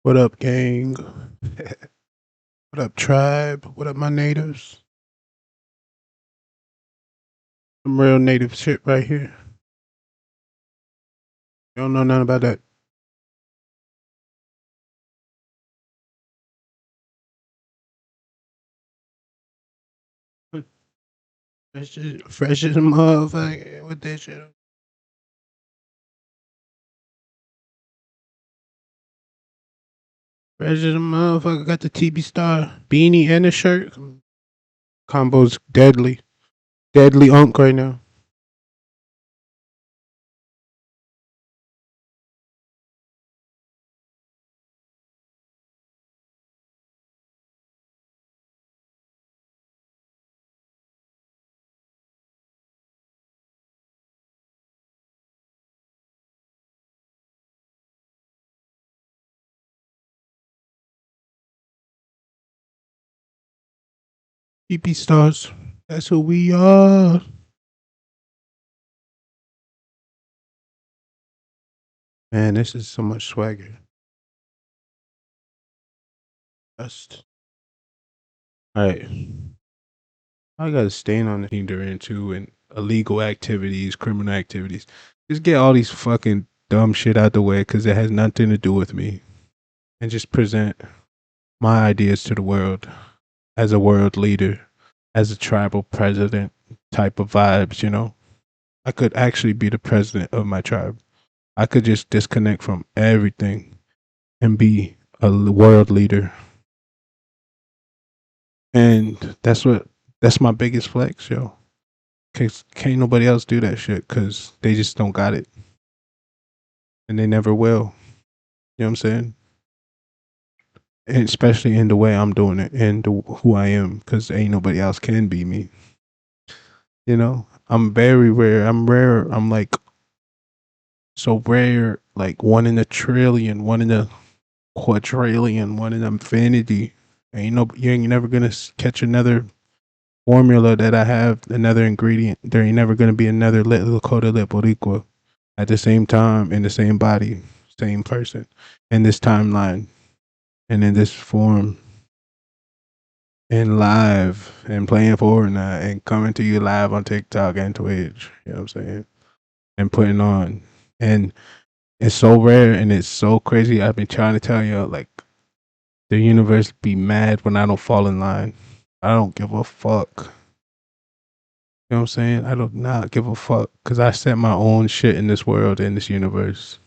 What up, gang? What up, tribe? What up, my natives? Some real native shit right here. You don't know nothing about that. Fresh as a motherfucker with that shit. Fresh as a motherfucker. Got the TB Star beanie and a shirt. Combo's deadly. Deadly unk right now. TB Stars. That's who we are. Man, this is so much swagger. Just. Alright. I got a stain on the thing they're into and illegal activities, criminal activities. Just get all these fucking dumb shit out the way because it has nothing to do with me. And just present my ideas to the world as a world leader, as a tribal president type of vibes, you know? I could actually be the president of my tribe. I could just disconnect from everything and be a world leader. And that's my biggest flex, yo. Cause can't nobody else do that shit because they just don't got it. And they never will. You know what I'm saying? And especially in the way I'm doing it and who I am, because ain't nobody else can be me. You know, I'm very rare. I'm rare. I'm like so rare, like one in a trillion, one in a quadrillion, one in infinity. You ain't never gonna catch another formula that I have, another ingredient. There ain't never gonna be another Lakota Lit Boricua at the same time, in the same body, same person, in this timeline, and in this form, and live, and playing Fortnite, and coming to you live on TikTok and Twitch. You know what I'm saying? And putting on, and it's so rare and it's so crazy. I've been trying to tell you, like, the universe be mad when I don't fall in line. I don't give a fuck. You know what I'm saying? I do not give a fuck because I set my own shit in this world, in this universe.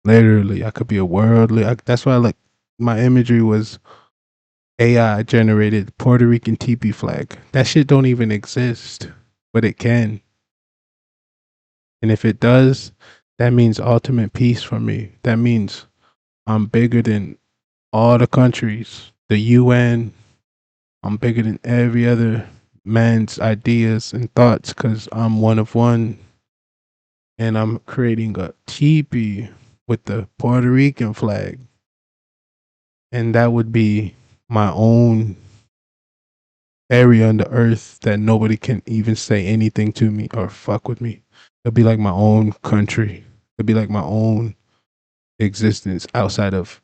Literally, I could be a worldly. That's why, like, my imagery was AI generated Puerto Rican teepee flag. That shit don't even exist, but it can. And if it does, that means ultimate peace for me. That means I'm bigger than all the countries, the UN. I'm bigger than every other man's ideas and thoughts because I'm one of one. And I'm creating a teepee with the Puerto Rican flag. And that would be my own area on the earth that nobody can even say anything to me or fuck with me. It'll be like my own country. It'll be like my own existence outside of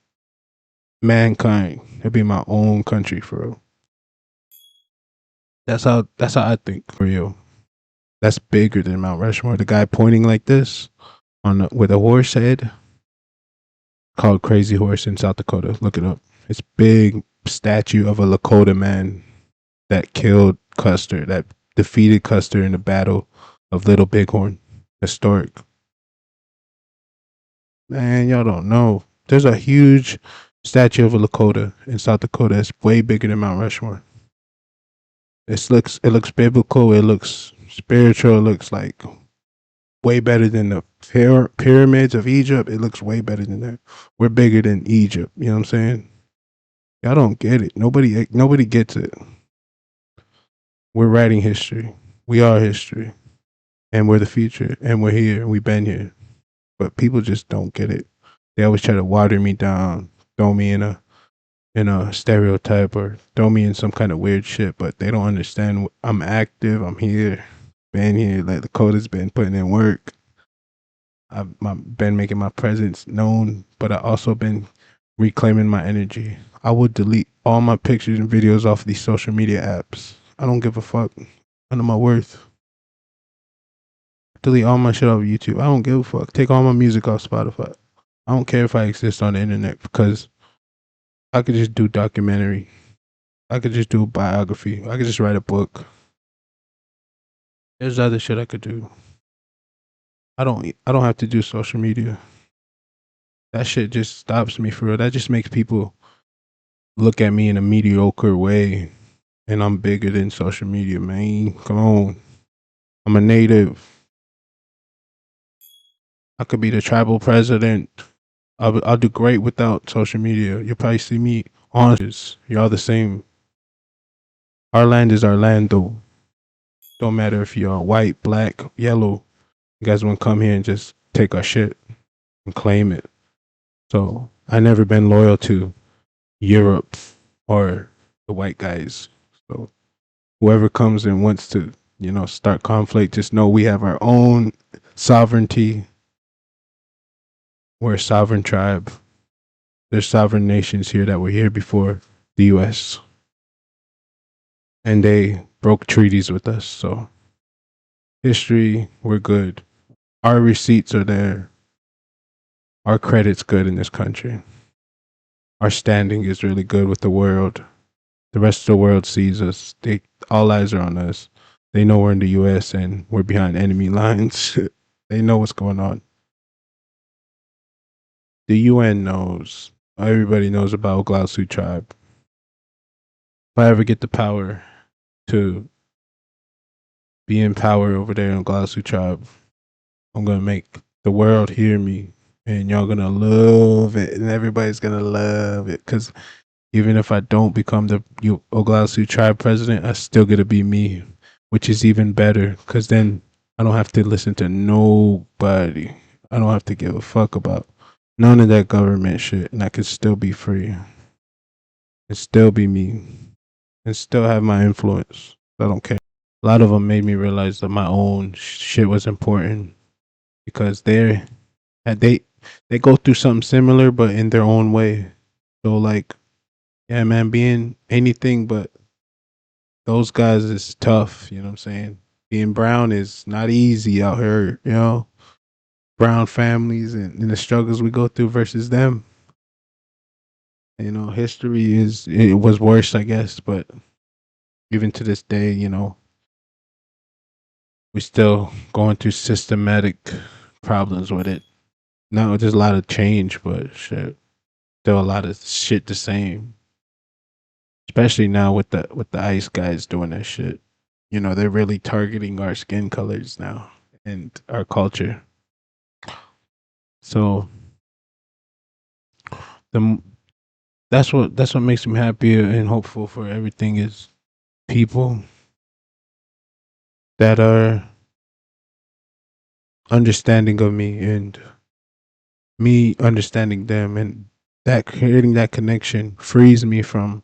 mankind. It'll be my own country for real. That's how I think for real. That's bigger than Mount Rushmore. The guy pointing like this with a horse head called Crazy Horse in South Dakota. Look it up. It's big statue of a Lakota man that killed Custer, that defeated Custer in the Battle of Little Bighorn. Historic. Man, y'all don't know. There's a huge statue of a Lakota in South Dakota. It's way bigger than Mount Rushmore. It looks biblical. It looks spiritual. It looks like way better than the pyramids of Egypt. It looks way better than that. We're bigger than Egypt. You know what I'm saying? Y'all don't get it. Nobody gets it. We're writing history. We are history. And we're the future. And we're here. We've been here. But people just don't get it. They always try to water me down, throw me in a stereotype or throw me in some kind of weird shit, but they don't understand I'm active, I'm here, been here, like Lakota's been putting in work. Been making my presence known, but I also been reclaiming my energy. I would delete all my pictures and videos off of these social media apps. I don't give a fuck. I know my worth. Delete all my shit off of YouTube. I don't give a fuck. Take all my music off Spotify. I don't care if I exist on the internet because I could just do documentary. I could just do a biography. I could just write a book. There's other shit I could do. I don't have to do social media. That shit just stops me for real. That just makes people look at me in a mediocre way. And I'm bigger than social media, man. Come on. I'm a native. I could be the tribal president. I'll do great without social media. You'll probably see me on this. You're all the same. Our land is our land, though. Don't matter if you're white, black, yellow. You guys want to come here and just take our shit and claim it. So I never been loyal to Europe or the white guys. So whoever comes and wants to, start conflict, just know we have our own sovereignty. We're a sovereign tribe. There's sovereign nations here that were here before the US. And they broke treaties with us. So history, we're good. Our receipts are there. Our credit's good in this country. Our standing is really good with the world. The rest of the world sees us. All eyes are on us. They know we're in the US and we're behind enemy lines. They know what's going on. The UN knows. Everybody knows about Oglala tribe. If I ever get the power to be in power over there in Oglala tribe, I'm gonna make the world hear me, and y'all gonna love it, and everybody's gonna love it. Cause even if I don't become the Oglala tribe president, I still get to be me, which is even better. Cause then I don't have to listen to nobody. I don't have to give a fuck about none of that government shit, and I can still be free and still be me and still have my influence. I don't care. A lot of them made me realize that my own shit was important because they go through something similar, but in their own way. So like, yeah, man, being anything but those guys is tough. You know what I'm saying? Being brown is not easy out here. Brown families and the struggles we go through versus them. History it was worse, I guess, but even to this day, we still going through systematic problems with it. No, there's a lot of change, but shit, still a lot of shit the same. Especially now with the ice guys doing that shit. They're really targeting our skin colors now and our culture. So the that's what makes me happy and hopeful for everything is people that are understanding of me and me understanding them, and that creating that connection frees me from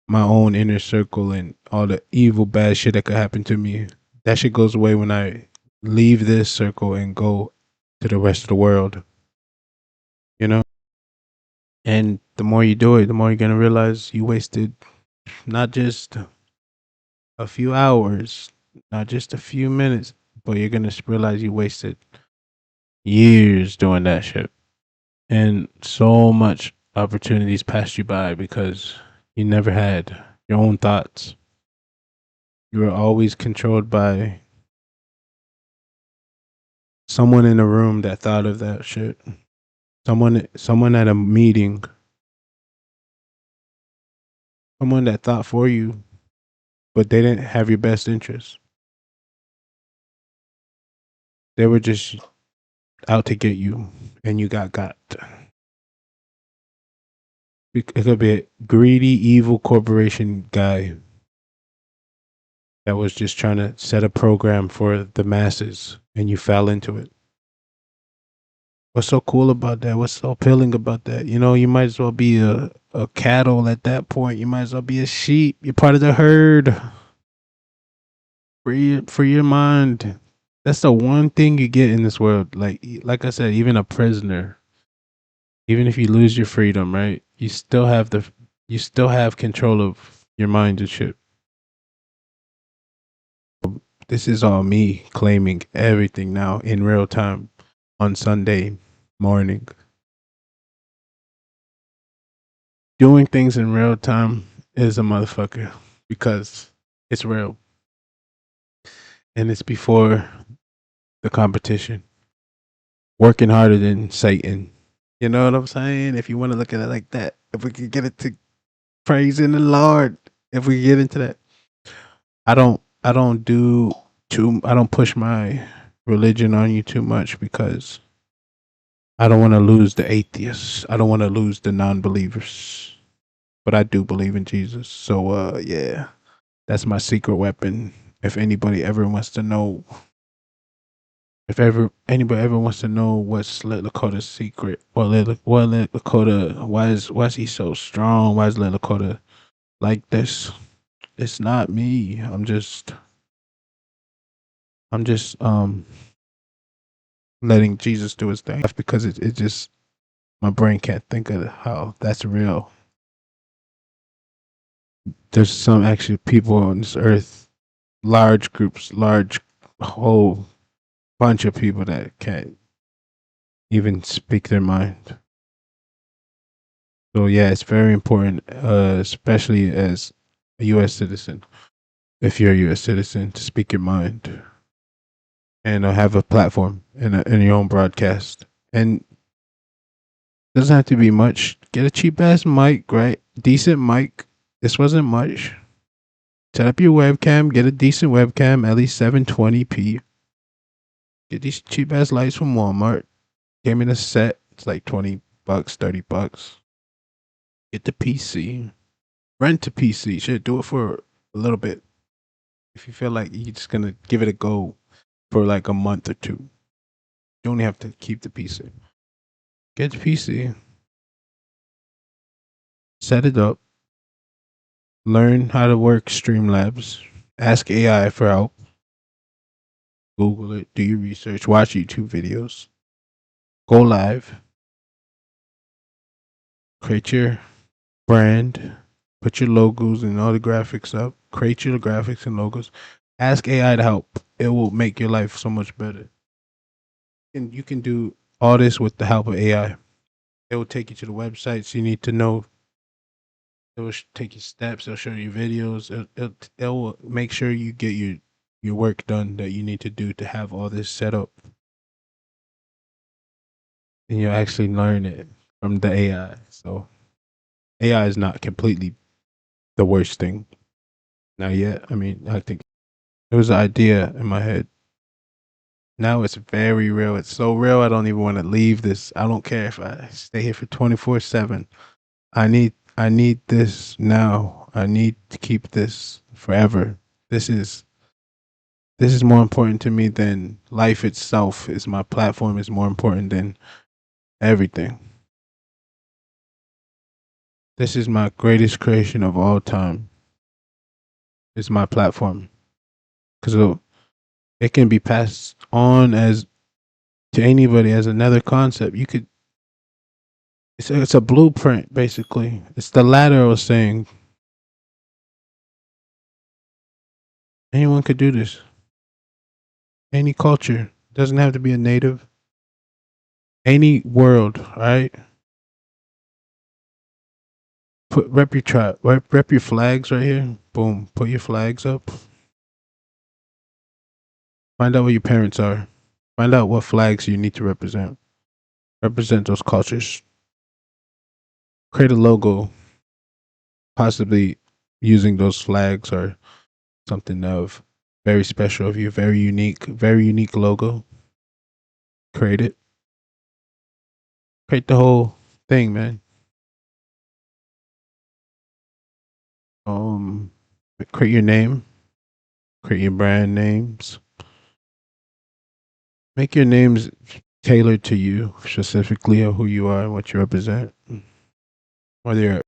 my own inner circle and all the evil bad shit that could happen to me. That shit goes away when I leave this circle and go to the rest of the world, you know? And the more you do it, the more you're gonna realize you wasted not just a few hours, not just a few minutes, but you're gonna realize you wasted years doing that shit. And so much opportunities passed you by because you never had your own thoughts. You were always controlled by someone in a room that thought of that shit. Someone at a meeting. Someone that thought for you, but they didn't have your best interest. They were just out to get you, and you got. It could be a greedy, evil corporation guy that was just trying to set a program for the masses, and you fell into it. What's so cool about that? What's so appealing about that? You might as well be a cattle at that point. You might as well be a sheep. You're part of the herd. For your mind. That's the one thing you get in this world. Like I said, even a prisoner. Even if you lose your freedom, right? You still have control of your mind and shit. This is all me claiming everything now in real time on Sunday morning. Doing things in real time is a motherfucker because it's real and it's before the competition. Working harder than Satan. You know what I'm saying? If you want to look at it like that, if we could get it to praising the Lord, if we get into that, I don't push my religion on you too much because I don't want to lose the atheists. I don't want to lose the non-believers. But I do believe in Jesus. So yeah, that's my secret weapon. If anybody ever wants to know, if ever anybody ever wants to know what's Lit Lakota's secret, what Lit Lakota, why is he so strong? Why is Lit Lakota like this? It's not me. I'm just letting Jesus do his thing. That's because it just my brain can't think of how that's real. There's some actually people on this earth, large groups, large whole bunch of people that can't even speak their mind. So yeah, it's very important, especially as a U.S. citizen, if you're a U.S. citizen, to speak your mind and have a platform in your own broadcast. And doesn't have to be much. Get a cheap ass mic, right? Decent mic. This wasn't much. Set up your webcam. Get a decent webcam, at least 720p. Get these cheap ass lights from Walmart. Came in a set. It's like $20, $30. Get the PC. Rent a PC. Shit, do it for a little bit. If you feel like you're just gonna give it a go for like a month or two, you only have to keep the PC. Get the PC. Set it up. Learn how to work Streamlabs. Ask AI for help. Google it. Do your research. Watch YouTube videos. Go live. Create your brand. Put your logos and all the graphics up. Create your graphics and logos. Ask AI to help. It will make your life so much better. And you can do all this with the help of AI. It will take you to the websites you need to know. It will take you steps. It'll show you videos. It will make sure you get your work done that you need to do to have all this set up. And you'll actually learn it from the AI. So AI is not completely the worst thing. Not yet. I mean, I think it was an idea in my head. Now it's very real. It's so real. I don't even want to leave this. I don't care if I stay here for 24/7. I need this now. I need to keep this forever. This is this is more important to me than life itself. Is my platform is more important than everything. This is my greatest creation of all time. It's my platform because it can be passed on as to anybody as another concept. You could it's a blueprint basically. It's the ladder I was saying. Anyone could do this. Any culture doesn't have to be a native. Any world, right? Put rep your tribe, rep your flags right here. Boom, put your flags up. Find out what your parents are. Find out what flags you need to represent. Represent those cultures. Create a logo, possibly using those flags or something of very special of you, very unique logo. Create it. Create the whole thing, man. Um, create your name. Create your brand names. Make your names tailored to you, specifically of who you are and what you represent. Whether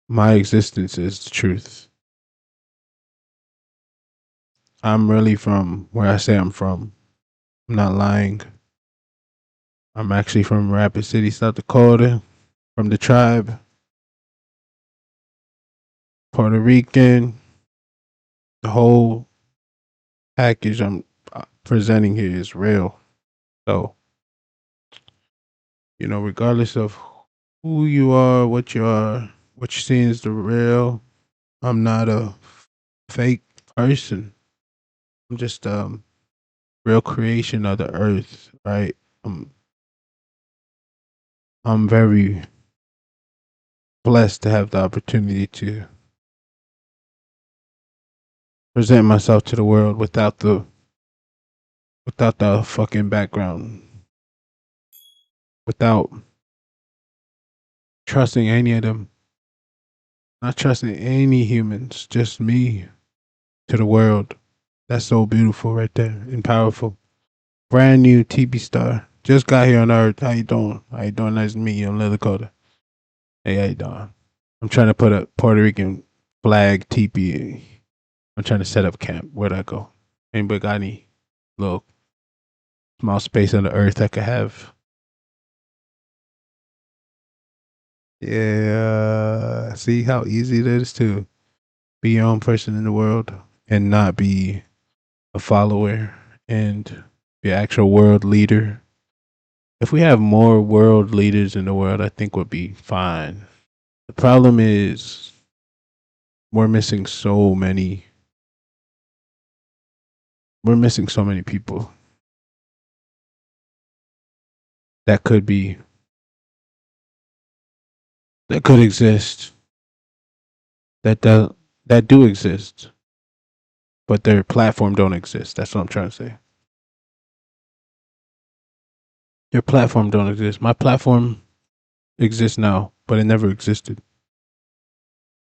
my existence is the truth. I'm really from where I say I'm from. I'm not lying. I'm actually from Rapid City, South Dakota, from the tribe, Puerto Rican. The whole package I'm presenting here is real. So, regardless of who you are, what you're seeing is the real. I'm not a fake person. I'm just real creation of the earth, right? I'm I'm very blessed to have the opportunity to present myself to the world without the fucking background, without trusting any of them, not trusting any humans, just me to the world. That's so beautiful right there and powerful. Brand new TV star. Just got here on Earth. How you doing? How you doing? Nice to meet you. I'm Lit Lakota. Hey, how you doing? I'm trying to put a Puerto Rican flag teepee. I'm trying to set up camp. Where'd I go? Anybody got any little small space on the earth I could have? Yeah. See how easy it is to be your own person in the world and not be a follower and be an actual world leader. If we have more world leaders in the world, I think we'll be fine. The problem is we're missing so many. We're missing so many people that could be that could exist that do exist, but their platform don't exist. That's what I'm trying to say. Your platform don't exist. My platform exists now, but it never existed.